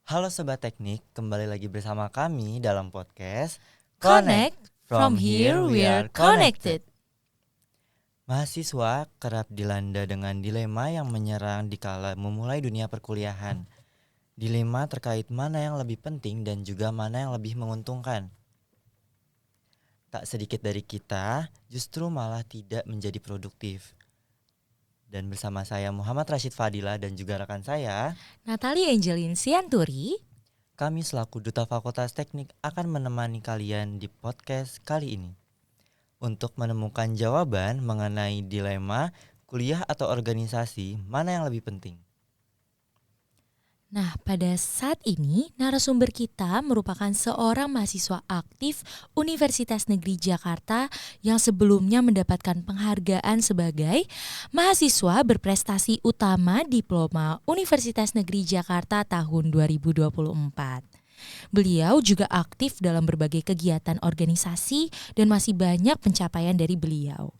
Halo Sobat Teknik, kembali lagi bersama kami dalam podcast Connect, from here we are connected. Mahasiswa kerap dilanda dengan dilema yang menyerang dikala memulai dunia perkuliahan. Dilema terkait mana yang lebih penting dan juga mana yang lebih menguntungkan. Tak sedikit dari kita justru malah tidak menjadi produktif. Dan bersama saya Muhammad Rashid Fadila dan juga rekan saya, Natalie Angelin Sianturi. kami selaku Duta Fakultas Teknik akan menemani kalian di podcast kali ini untuk menemukan jawaban mengenai dilema kuliah atau organisasi mana yang lebih penting. Nah, pada saat ini narasumber kita merupakan seorang mahasiswa aktif Universitas Negeri Jakarta yang sebelumnya mendapatkan penghargaan sebagai mahasiswa berprestasi utama Diploma Universitas Negeri Jakarta tahun 2024. Beliau juga aktif dalam berbagai kegiatan organisasi dan masih banyak pencapaian dari beliau.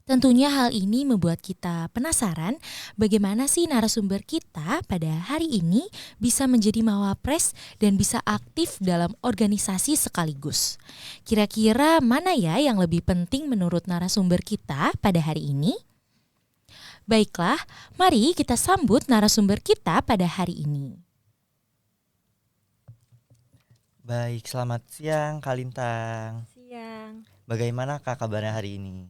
Tentunya hal ini membuat kita penasaran bagaimana sih narasumber kita pada hari ini bisa menjadi mawapres dan bisa aktif dalam organisasi sekaligus. Kira-kira mana ya yang lebih penting menurut narasumber kita pada hari ini? Baiklah, mari kita sambut narasumber kita pada hari ini. Baik, selamat siang Kak Lintang. Siang. Bagaimana Kak kabarnya hari ini?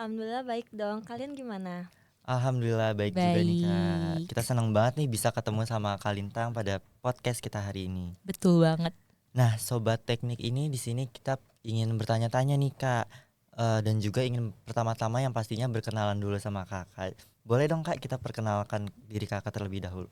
Alhamdulillah baik dong. Kalian gimana? Alhamdulillah baik juga nih Kak. Baik. Kita senang banget nih bisa ketemu sama Kak Lintang pada podcast kita hari ini. Betul banget. Nah, Sobat Teknik ini di sini kita ingin bertanya-tanya nih Kak. Dan juga ingin pertama-tama yang pastinya berkenalan dulu sama Kakak. Boleh dong Kak kita perkenalkan diri Kakak terlebih dahulu.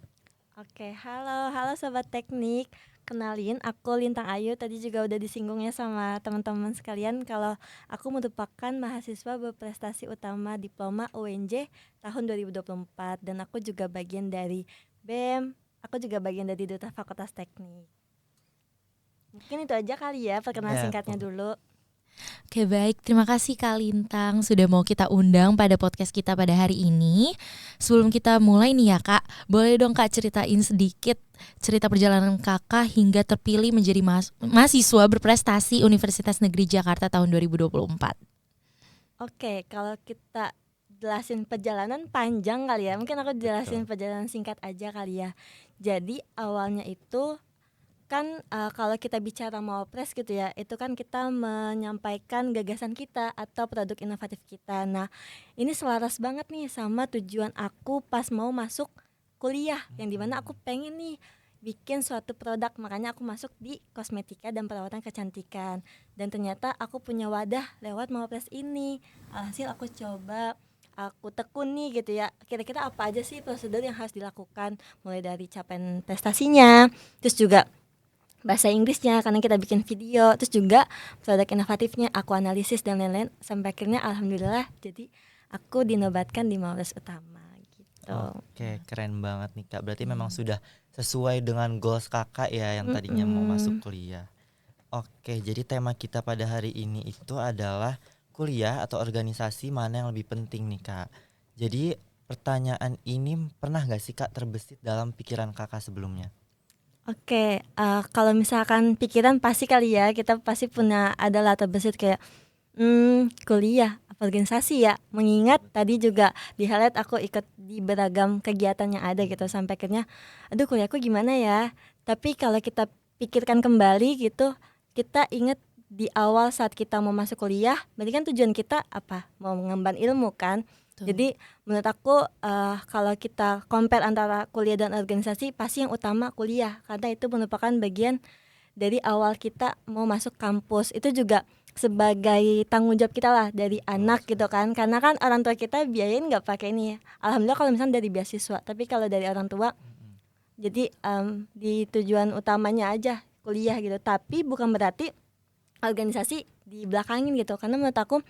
Oke, halo Sobat Teknik. Kenalin, aku Lintang Ayu. Tadi juga udah disinggungnya sama teman-teman sekalian kalau aku merupakan mahasiswa berprestasi utama Diploma UNJ tahun 2024 dan aku juga bagian dari BEM. Aku juga bagian dari Duta Fakultas Teknik. Mungkin itu aja kali ya perkenalan singkatnya dulu. Oke, baik, terima kasih Kak Lintang sudah mau kita undang pada podcast kita pada hari ini. Sebelum kita mulai nih ya Kak, boleh dong Kak ceritain sedikit cerita perjalanan Kakak hingga terpilih menjadi mahasiswa berprestasi Universitas Negeri Jakarta tahun 2024. Oke, kalau kita jelasin perjalanan panjang kali ya. Mungkin aku jelasin Betul. perjalanan singkat aja kali ya. Jadi awalnya itu kan kalau kita bicara mawapres gitu ya, itu kan kita menyampaikan gagasan kita atau produk inovatif kita. Nah, ini selaras banget nih sama tujuan aku pas mau masuk kuliah, yang dimana aku pengen nih bikin suatu produk, makanya aku masuk di kosmetika dan perawatan kecantikan. Dan ternyata aku punya wadah lewat mawapres ini. Alhasil aku coba, aku tekuni gitu ya, kira-kira apa aja sih prosedur yang harus dilakukan, mulai dari capaian prestasinya, terus juga bahasa Inggrisnya karena kita bikin video, terus juga produk inovatifnya aku analisis dan lain-lain, sampai akhirnya alhamdulillah jadi aku dinobatkan di Mawapres utama gitu. Oke, keren banget nih Kak. Berarti memang sudah sesuai dengan goals Kakak ya yang tadinya mau masuk kuliah. Oke, jadi tema kita pada hari ini itu adalah kuliah atau organisasi mana yang lebih penting nih Kak. Jadi pertanyaan ini pernah gak sih Kak terbesit dalam pikiran Kakak sebelumnya? Oke, kalau misalkan pikiran pasti kali ya, kita pasti punya ada latar terbesit kayak kuliah apa organisasi ya, mengingat tadi juga di highlight aku ikut di beragam kegiatan yang ada gitu, sampai akhirnya aduh kuliahku gimana ya. Tapi kalau kita pikirkan kembali gitu, kita ingat di awal saat kita mau masuk kuliah, berarti kan tujuan kita apa, mau mengemban ilmu kan. Jadi menurut aku kalau kita compare antara kuliah dan organisasi, pasti yang utama kuliah, karena itu merupakan bagian dari awal kita mau masuk kampus. Itu juga sebagai tanggung jawab kita lah dari anak gitu kan, karena kan orang tua kita biayain nggak pakai ini ya. Alhamdulillah kalau misalnya dari beasiswa, tapi kalau dari orang tua jadi di tujuan utamanya aja kuliah gitu. Tapi bukan berarti organisasi di belakangin gitu, karena menurut aku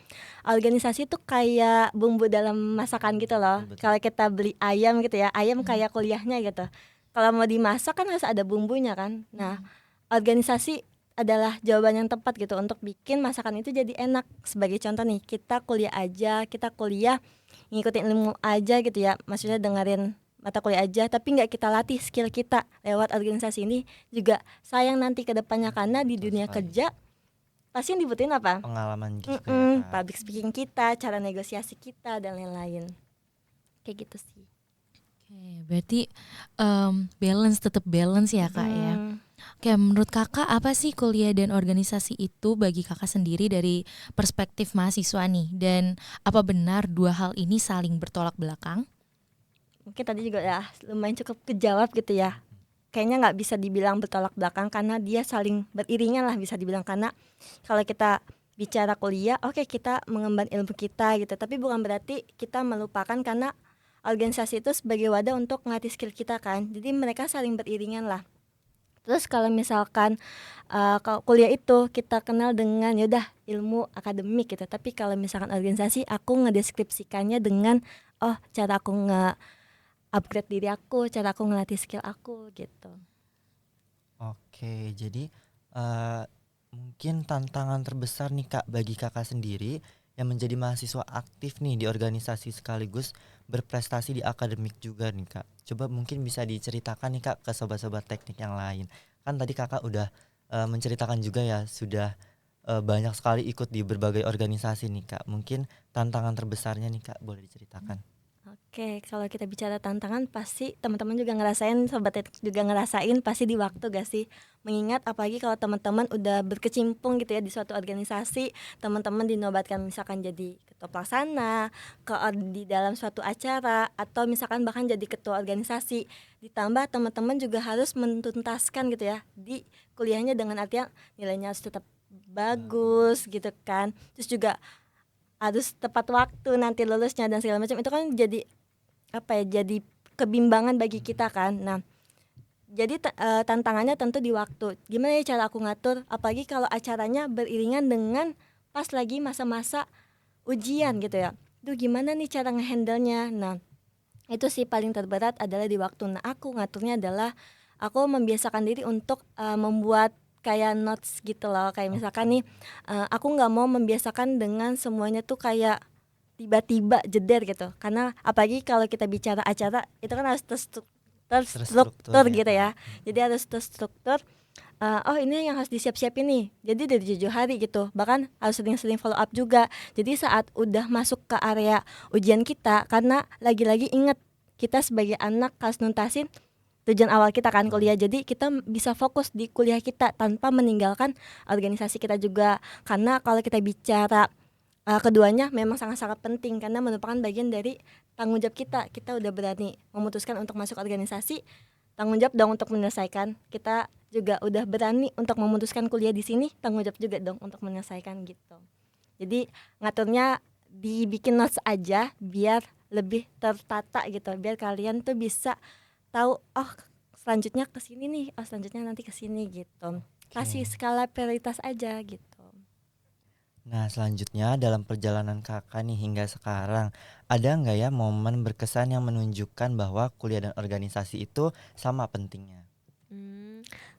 organisasi itu kayak bumbu dalam masakan gitu loh. Kalau kita beli ayam gitu ya, ayam kayak kuliahnya gitu. Kalau mau dimasak kan harus ada bumbunya kan. Nah, organisasi adalah jawaban yang tepat gitu untuk bikin masakan itu jadi enak. Sebagai contoh nih, kita kuliah ngikutin ilmu aja gitu ya, maksudnya dengerin mata kuliah aja tapi nggak kita latih skill kita lewat organisasi ini juga sayang nanti ke depannya, karena di Betul dunia sekali. kerja pasti yang dibutuhin apa? Pengalaman juga ya Kak. Public speaking kita, cara negosiasi kita dan lain-lain. Kayak gitu sih. Oke, berarti tetap balance ya Kak ya. Oke, menurut Kakak apa sih kuliah dan organisasi itu bagi Kakak sendiri dari perspektif mahasiswa nih? Dan apa benar dua hal ini saling bertolak belakang? Mungkin tadi juga ya lumayan cukup kejawab gitu ya. Kayaknya nggak bisa dibilang bertolak belakang karena dia saling beriringan lah bisa dibilang, karena kalau kita bicara kuliah, oke kita mengemban ilmu kita gitu, tapi bukan berarti kita melupakan karena organisasi itu sebagai wadah untuk ngelatih skill kita kan. Jadi mereka saling beriringan lah. Terus kalau misalkan kalau kuliah itu kita kenal dengan yaudah ilmu akademik gitu, tapi kalau misalkan organisasi aku ngedeskripsikannya dengan cara aku upgrade diri aku, cara aku ngelatih skill aku gitu. Oke, jadi mungkin tantangan terbesar nih Kak bagi Kakak sendiri yang menjadi mahasiswa aktif nih di organisasi sekaligus berprestasi di akademik juga nih Kak. Coba mungkin bisa diceritakan nih Kak ke sobat-sobat teknik yang lain. Kan tadi Kakak udah menceritakan juga ya sudah banyak sekali ikut di berbagai organisasi nih Kak. Mungkin tantangan terbesarnya nih Kak boleh diceritakan. Oke, kalau kita bicara tantangan pasti teman-teman juga ngerasain, sobat teknik juga ngerasain pasti di waktu gak sih? Mengingat apalagi kalau teman-teman udah berkecimpung gitu ya di suatu organisasi, teman-teman dinobatkan misalkan jadi ketua pelaksana, di dalam suatu acara, atau misalkan bahkan jadi ketua organisasi. Ditambah teman-teman juga harus menuntaskan gitu ya di kuliahnya dengan artian nilainya harus tetap bagus gitu kan. Terus juga harus tepat waktu nanti lulusnya dan segala macam, itu kan jadi jadi kebimbangan bagi kita kan. Nah, jadi tantangannya tentu di waktu. Gimana ya cara aku ngatur, apalagi kalau acaranya beriringan dengan pas lagi masa-masa ujian gitu ya. Duh gimana nih cara ngehandle-nya. Nah, itu sih paling terberat adalah di waktu. Nah, aku ngaturnya adalah aku membiasakan diri untuk membuat kayak notes gitu loh, kayak misalkan nih aku nggak mau membiasakan dengan semuanya tuh kayak tiba-tiba jeder gitu, karena apalagi kalau kita bicara acara itu kan harus terstruktur ya, gitu ya. Kak. Jadi harus terstruktur. Ini yang harus disiap-siapin nih, jadi dari jauh-jauh hari gitu, bahkan harus sering-sering follow up juga. Jadi saat udah masuk ke area ujian kita, karena lagi-lagi inget kita sebagai anak harus nuntasin tujuan awal kita kan kuliah, jadi kita bisa fokus di kuliah kita tanpa meninggalkan organisasi kita juga. Karena kalau kita bicara keduanya memang sangat-sangat penting karena merupakan bagian dari tanggung jawab kita. Kita udah berani memutuskan untuk masuk organisasi, tanggung jawab dong untuk menyelesaikan. Kita juga udah berani untuk memutuskan kuliah di sini, tanggung jawab juga dong untuk menyelesaikan gitu. Jadi ngaturnya dibikin notes aja biar lebih tertata gitu, biar kalian tuh bisa tahu selanjutnya ke sini nih, selanjutnya nanti ke sini gitu. Kasih skala prioritas aja gitu. Nah selanjutnya dalam perjalanan Kakak nih hingga sekarang, ada nggak ya momen berkesan yang menunjukkan bahwa kuliah dan organisasi itu sama pentingnya?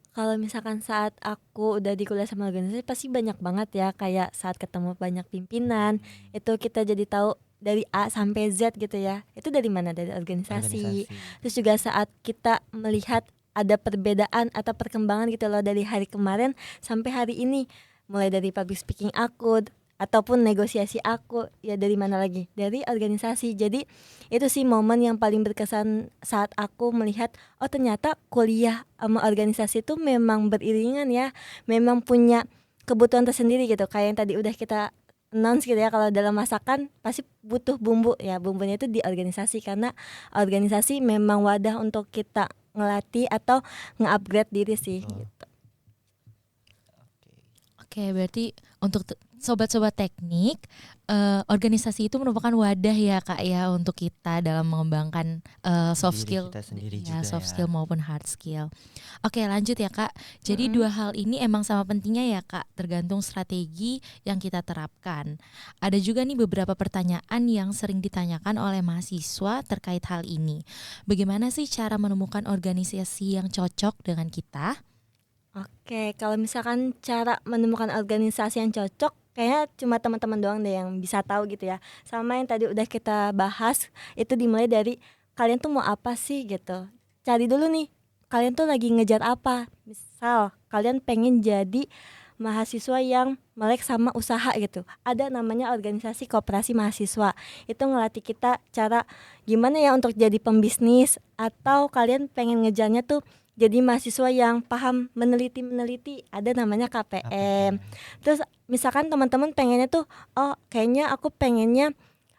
Kalau misalkan saat aku udah di kuliah sama organisasi pasti banyak banget ya, kayak saat ketemu banyak pimpinan, itu kita jadi tahu dari A sampai Z gitu ya. Itu dari mana? Dari organisasi. Terus juga saat kita melihat ada perbedaan atau perkembangan gitu loh dari hari kemarin sampai hari ini. Mulai dari public speaking aku ataupun negosiasi aku, ya dari mana lagi? Dari organisasi. Jadi itu sih momen yang paling berkesan saat aku melihat ternyata kuliah sama organisasi itu memang beriringan ya. Memang punya kebutuhan tersendiri gitu. Kayak yang tadi udah kita announce gitu ya, kalau dalam masakan pasti butuh bumbu ya, bumbunya itu di organisasi karena organisasi memang wadah untuk kita ngelatih atau nge-upgrade diri sih gitu. Oke, berarti untuk sobat-sobat teknik, organisasi itu merupakan wadah ya Kak ya untuk kita dalam mengembangkan soft Diri skill, kita sendiri ya juga soft ya. skill maupun hard skill. Oke, lanjut ya Kak. Jadi dua hal ini emang sama pentingnya ya Kak, tergantung strategi yang kita terapkan. Ada juga nih beberapa pertanyaan yang sering ditanyakan oleh mahasiswa terkait hal ini. Bagaimana sih cara menemukan organisasi yang cocok dengan kita? Oke, kalau misalkan cara menemukan organisasi yang cocok, kayaknya cuma teman-teman doang deh yang bisa tahu gitu ya. Sama yang tadi udah kita bahas, itu dimulai dari kalian tuh mau apa sih gitu. Cari dulu nih, kalian tuh lagi ngejar apa. Misal kalian pengen jadi mahasiswa yang melek sama usaha gitu. Ada namanya organisasi koperasi mahasiswa. Itu ngelatih kita cara gimana ya untuk jadi pembisnis, atau kalian pengen ngejarnya tuh jadi mahasiswa yang paham meneliti, ada namanya KPM. KPM. Terus misalkan teman-teman pengennya tuh, oh kayaknya aku pengennya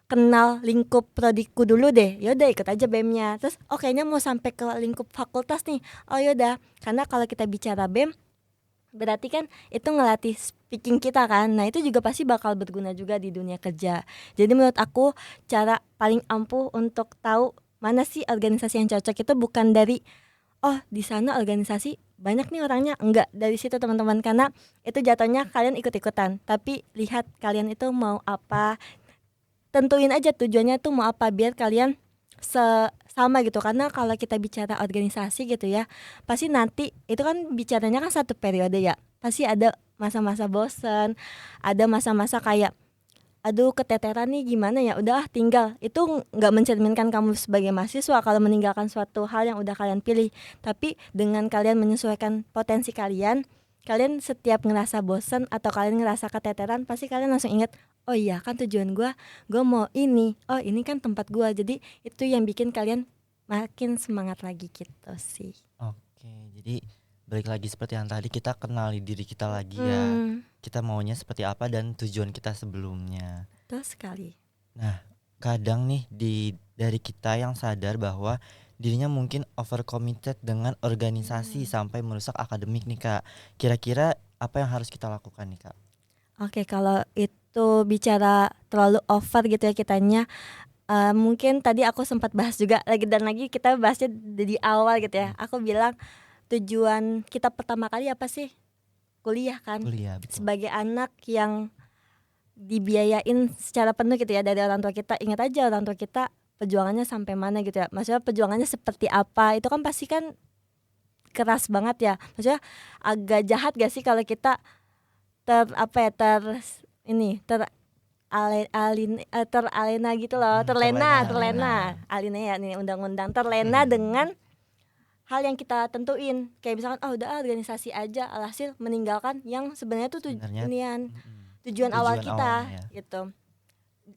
kenal lingkup prodiku dulu deh, yaudah ikut aja BEM-nya. Terus oh kayaknya mau sampai ke lingkup fakultas nih, oh yaudah, karena kalau kita bicara BEM berarti kan itu ngelatih speaking kita kan. Nah itu juga pasti bakal berguna juga di dunia kerja. Jadi menurut aku cara paling ampuh untuk tahu mana sih organisasi yang cocok itu bukan dari oh di sana organisasi banyak nih orangnya, enggak dari situ teman-teman, karena itu jatuhnya kalian ikut-ikutan. Tapi lihat kalian itu mau apa, tentuin aja tujuannya tuh mau apa biar kalian sama gitu. Karena kalau kita bicara organisasi gitu ya, pasti nanti itu kan bicaranya kan satu periode ya, pasti ada masa-masa bosen, ada masa-masa kayak aduh keteteran nih gimana ya, udah tinggal. Itu nggak mencerminkan kamu sebagai mahasiswa kalau meninggalkan suatu hal yang udah kalian pilih. Tapi dengan kalian menyesuaikan potensi kalian, kalian setiap ngerasa bosen atau kalian ngerasa keteteran, pasti kalian langsung ingat, oh iya kan tujuan gue mau ini, oh ini kan tempat gue. Jadi itu yang bikin kalian makin semangat lagi gitu sih. Oke, jadi balik lagi seperti yang tadi, kita kenali diri kita lagi ya. Kita maunya seperti apa dan tujuan kita sebelumnya. Betul sekali. Nah, kadang nih dari kita yang sadar bahwa dirinya mungkin overcommitted dengan organisasi sampai merusak akademik nih Kak. Kira-kira apa yang harus kita lakukan nih Kak? Oke, kalau itu bicara terlalu over gitu ya kitanya, mungkin tadi aku sempat bahas juga lagi dan lagi, kita bahasnya di awal gitu ya. Aku bilang tujuan kita pertama kali apa sih? Kuliah kan. Kuliah, betul. Sebagai anak yang dibiayain secara penuh gitu ya dari orang tua kita, ingat aja orang tua kita perjuangannya sampai mana gitu ya. Maksudnya perjuangannya seperti apa, itu kan pasti kan keras banget ya. Maksudnya agak jahat gak sih kalau kita teralena gitu loh, terlena alina ya nih undang-undang, terlena dengan hal yang kita tentuin, kayak misalkan oh udah organisasi aja, alhasil meninggalkan yang sebenarnya tuh Sebenarnya tujuan awal tujuan kita awalnya ya. gitu.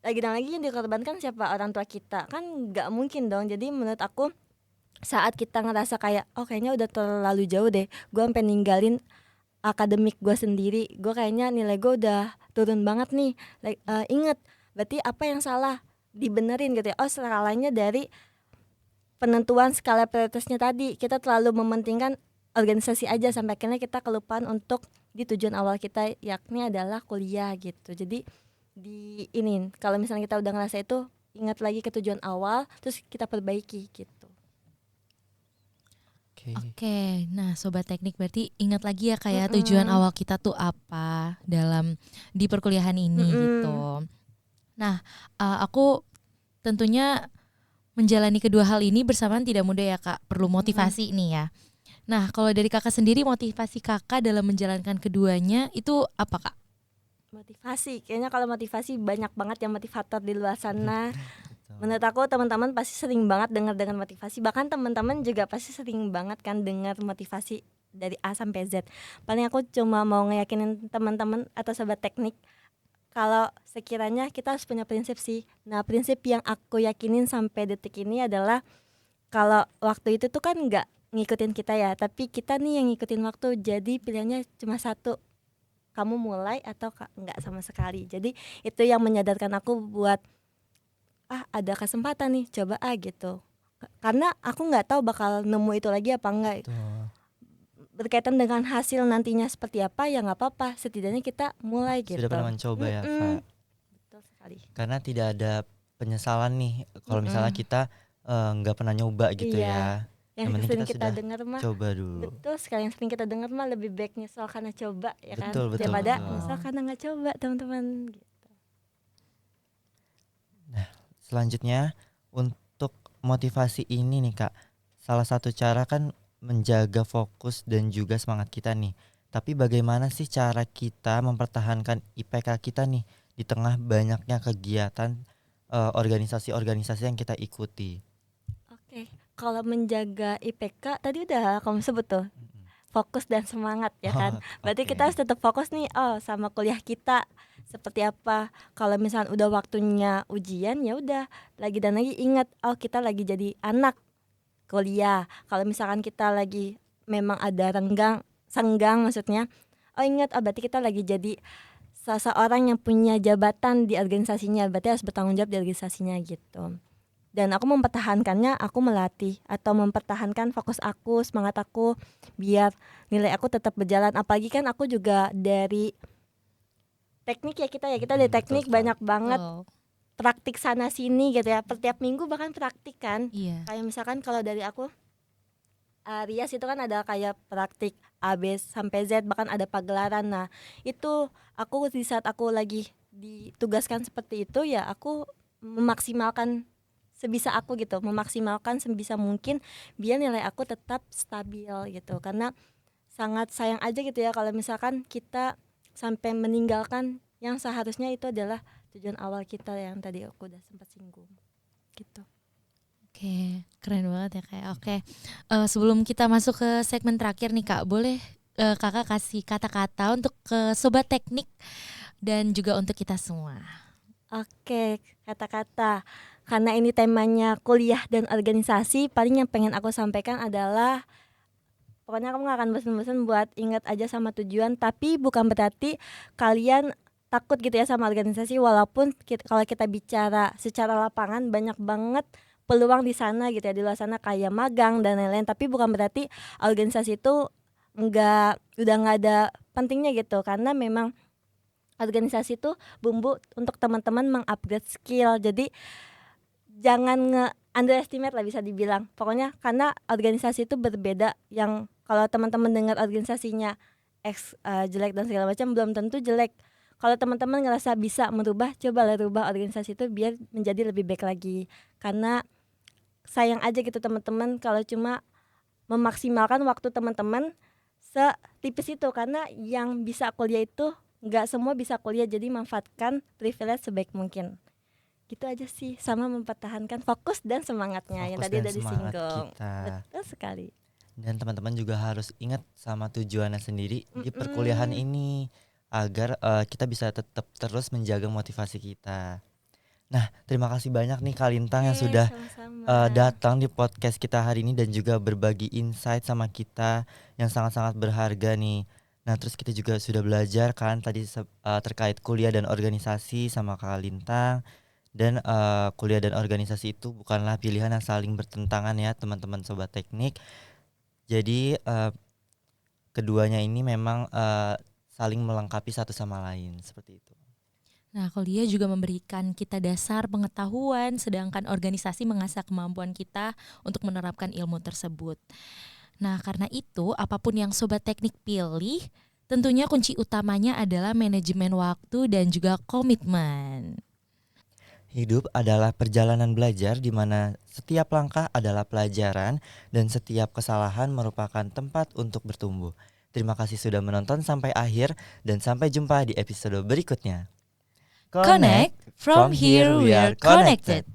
Lagi dan lagi yang dikorbankan siapa? Orang tua kita kan, nggak mungkin dong. Jadi menurut aku saat kita ngerasa kayak oh kayaknya udah terlalu jauh deh, gue sampai ninggalin akademik gue sendiri, gue kayaknya nilai gue udah turun banget nih, inget berarti apa yang salah, dibenerin gitu ya. Oh salahnya dari penentuan skala prioritasnya tadi, kita terlalu mementingkan organisasi aja sampai akhirnya kita kelupaan untuk di tujuan awal kita, yakni adalah kuliah gitu. Jadi di ini kalau misalnya kita udah ngerasa itu, ingat lagi ke tujuan awal, terus kita perbaiki gitu. Oke, nah Sobat Teknik berarti ingat lagi ya kayak tujuan awal kita tuh apa dalam di perkuliahan ini gitu. Nah, aku tentunya menjalani kedua hal ini bersamaan tidak mudah ya Kak, perlu motivasi nih ya. Nah, kalau dari Kakak sendiri, motivasi Kakak dalam menjalankan keduanya itu apa Kak? Motivasi, kayaknya kalau motivasi banyak banget yang motivator di luar sana. Menurut aku teman-teman pasti sering banget dengar dengan motivasi, bahkan teman-teman juga pasti sering banget kan dengar motivasi dari A sampai Z. Paling aku cuma mau ngeyakinin teman-teman atau Sobat Teknik, kalau sekiranya kita harus punya prinsip sih. Nah prinsip yang aku yakinin sampai detik ini adalah kalau waktu itu tuh kan nggak ngikutin kita ya, tapi kita nih yang ngikutin waktu. Jadi pilihannya cuma satu, kamu mulai atau nggak sama sekali. Jadi itu yang menyadarkan aku buat ada kesempatan nih, coba gitu. Karena aku nggak tahu bakal nemu itu lagi apa enggak. Berkaitan dengan hasil nantinya seperti apa ya nggak apa-apa, setidaknya kita mulai gitu. Sudah pernah mencoba ya Kak. Betul sekali. Karena tidak ada penyesalan nih kalau misalnya kita nggak pernah nyoba gitu ya. Yang penting sering kita kita sudah dengar mah coba dulu. betul sekali, yang sering kita dengar mah lebih baik nyesel karena coba ya kan, Betul, daripada betul. nyesel karena nggak coba teman-teman gitu. Nah selanjutnya untuk motivasi ini nih Kak, salah satu cara kan menjaga fokus dan juga semangat kita nih. Tapi bagaimana sih cara kita mempertahankan IPK kita nih di tengah banyaknya kegiatan organisasi-organisasi yang kita ikuti? Kalau menjaga IPK tadi udah kamu sebut tuh, Mm-mm. fokus dan semangat ya kan. Berarti kita harus Oke. tetap fokus nih, sama kuliah kita seperti apa. Kalau misalnya udah waktunya ujian ya udah lagi dan lagi ingat, kita lagi jadi anak kuliah. Kalau misalkan kita lagi memang ada senggang maksudnya, ingat, berarti kita lagi jadi seseorang yang punya jabatan di organisasinya, berarti harus bertanggung jawab di organisasinya gitu. Dan aku mempertahankannya, aku melatih atau mempertahankan fokus aku, semangat aku, biar nilai aku tetap berjalan. Apalagi kan aku juga dari teknik ya, kita dari Betul teknik sekali. banyak banget Oh, praktik sana sini gitu ya, per tiap minggu bahkan praktik kan. iya. Kayak misalkan kalau dari aku, Rias itu kan ada kayak praktik A, B sampai Z, bahkan ada pagelaran. Nah itu aku di saat aku lagi ditugaskan seperti itu ya, aku memaksimalkan sebisa aku gitu, memaksimalkan sebisa mungkin biar nilai aku tetap stabil gitu. Karena sangat sayang aja gitu ya kalau misalkan kita sampai meninggalkan yang seharusnya itu adalah tujuan awal kita, yang tadi aku udah sempat singgung gitu. Oke, keren banget ya Kak. Oke, sebelum kita masuk ke segmen terakhir nih Kak, boleh Kakak kasih kata-kata untuk ke Sobat Teknik dan juga untuk kita semua. Oke, kata-kata. Karena ini temanya kuliah dan organisasi, paling yang pengen aku sampaikan adalah pokoknya kamu gak akan bosan-bosan buat ingat aja sama tujuan, tapi bukan berarti kalian takut gitu ya sama organisasi. Walaupun kalau kita bicara secara lapangan banyak banget peluang di sana gitu ya, di luar sana kayak magang dan lain-lain, tapi bukan berarti organisasi itu udah nggak ada pentingnya gitu. Karena memang organisasi itu bumbu untuk teman-teman mengupgrade skill. Jadi jangan underestimate lah bisa dibilang. Pokoknya karena organisasi itu berbeda, yang kalau teman-teman dengar organisasinya jelek dan segala macam, belum tentu jelek. Kalau teman-teman ngerasa bisa merubah, cobalah rubah organisasi itu biar menjadi lebih baik lagi. Karena sayang aja gitu teman-teman kalau cuma memaksimalkan waktu teman-teman setipis itu. Karena yang bisa kuliah itu nggak semua bisa kuliah, jadi manfaatkan privilege sebaik mungkin. Gitu aja sih, sama mempertahankan fokus dan semangatnya yang Fokus tadi dan udah semangat disinggung. kita. Betul sekali. Dan teman-teman juga harus ingat sama tujuannya sendiri di perkuliahan Mm-mm. ini agar kita bisa tetap terus menjaga motivasi kita. Nah, terima kasih banyak nih Kak Lintang yang sudah Sama-sama. datang di podcast kita hari ini dan juga berbagi insight sama kita yang sangat-sangat berharga nih. Nah, terus kita juga sudah belajar kan tadi terkait kuliah dan organisasi sama Kak Lintang. Dan kuliah dan organisasi itu bukanlah pilihan yang saling bertentangan ya teman-teman Sobat Teknik. Jadi keduanya ini memang saling melengkapi satu sama lain seperti itu. Nah, kuliah juga memberikan kita dasar pengetahuan, sedangkan organisasi mengasah kemampuan kita untuk menerapkan ilmu tersebut. Nah, karena itu, apapun yang Sobat Teknik pilih, tentunya kunci utamanya adalah manajemen waktu dan juga komitmen. Hidup adalah perjalanan belajar di mana setiap langkah adalah pelajaran dan setiap kesalahan merupakan tempat untuk bertumbuh. Terima kasih sudah menonton sampai akhir dan sampai jumpa di episode berikutnya. Connect, from here we are connected.